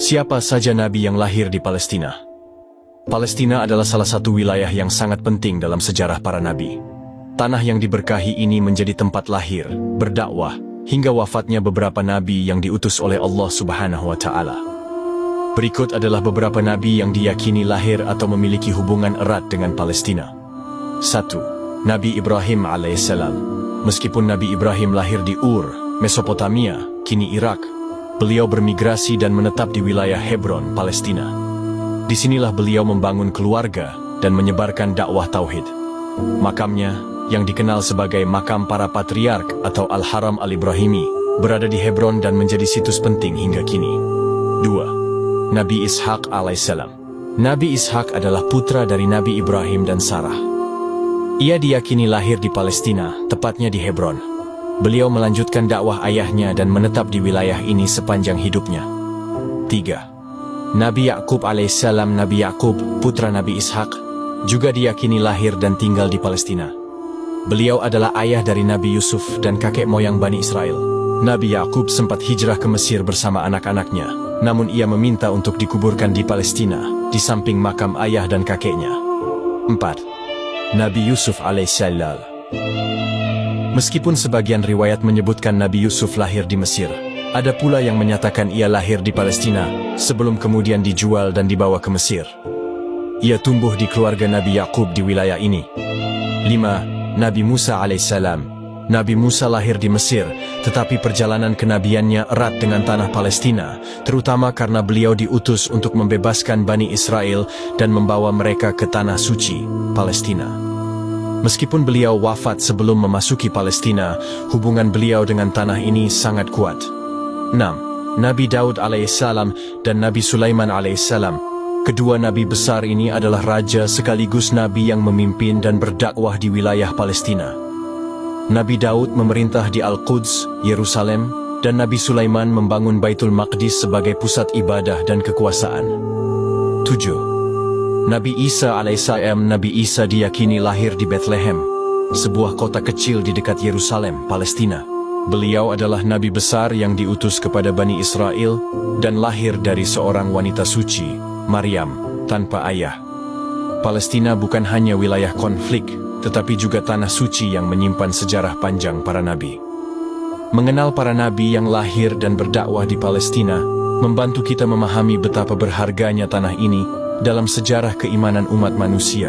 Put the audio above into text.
Siapa saja nabi yang lahir di Palestina? Palestina adalah salah satu wilayah yang sangat penting dalam sejarah para nabi. Tanah yang diberkahi ini menjadi tempat lahir, berdakwah, hingga wafatnya beberapa nabi yang diutus oleh Allah Subhanahu wa Ta'ala. Berikut adalah beberapa nabi yang diyakini lahir atau memiliki hubungan erat dengan Palestina. 1. Nabi Ibrahim alaihissalam. Meskipun Nabi Ibrahim lahir di Ur, Mesopotamia, kini Irak, beliau bermigrasi dan menetap di wilayah Hebron, Palestina. Disinilah beliau membangun keluarga dan menyebarkan dakwah tauhid. Makamnya, yang dikenal sebagai makam para patriark atau Al-Haram Al-Ibrahimi, berada di Hebron dan menjadi situs penting hingga kini. 2. Nabi Ishak alaihissalam. Nabi Ishak adalah putra dari Nabi Ibrahim dan Sarah. Ia diyakini lahir di Palestina, tepatnya di Hebron. Beliau melanjutkan dakwah ayahnya dan menetap di wilayah ini sepanjang hidupnya. 3. Nabi Yakub alaihissalam. Nabi Yakub, putra Nabi Ishak, juga diyakini lahir dan tinggal di Palestina. Beliau adalah ayah dari Nabi Yusuf dan kakek moyang Bani Israel. Nabi Yakub sempat hijrah ke Mesir bersama anak-anaknya, namun ia meminta untuk dikuburkan di Palestina, di samping makam ayah dan kakeknya. 4. Nabi Yusuf alaihissalam. Meskipun sebagian riwayat menyebutkan Nabi Yusuf lahir di Mesir, ada pula yang menyatakan ia lahir di Palestina, sebelum kemudian dijual dan dibawa ke Mesir. Ia tumbuh di keluarga Nabi Yakub di wilayah ini. 5. Nabi Musa alaihissalam. Nabi Musa lahir di Mesir, tetapi perjalanan kenabiannya erat dengan tanah Palestina, terutama karena beliau diutus untuk membebaskan Bani Israel dan membawa mereka ke tanah suci, Palestina. Meskipun beliau wafat sebelum memasuki Palestina, hubungan beliau dengan tanah ini sangat kuat. 6. Nabi Daud alaihissalam dan Nabi Sulaiman alaihissalam. Kedua nabi besar ini adalah raja sekaligus nabi yang memimpin dan berdakwah di wilayah Palestina. Nabi Daud memerintah di Al-Quds, Yerusalem, dan Nabi Sulaiman membangun Baitul Maqdis sebagai pusat ibadah dan kekuasaan. 7. Nabi Isa alaihissalam. Nabi Isa diyakini lahir di Bethlehem, sebuah kota kecil di dekat Yerusalem, Palestina. Beliau adalah nabi besar yang diutus kepada Bani Israel dan lahir dari seorang wanita suci, Maryam, tanpa ayah. Palestina bukan hanya wilayah konflik, tetapi juga tanah suci yang menyimpan sejarah panjang para nabi. Mengenal para nabi yang lahir dan berdakwah di Palestina membantu kita memahami betapa berharganya tanah ini dalam sejarah keimanan umat manusia.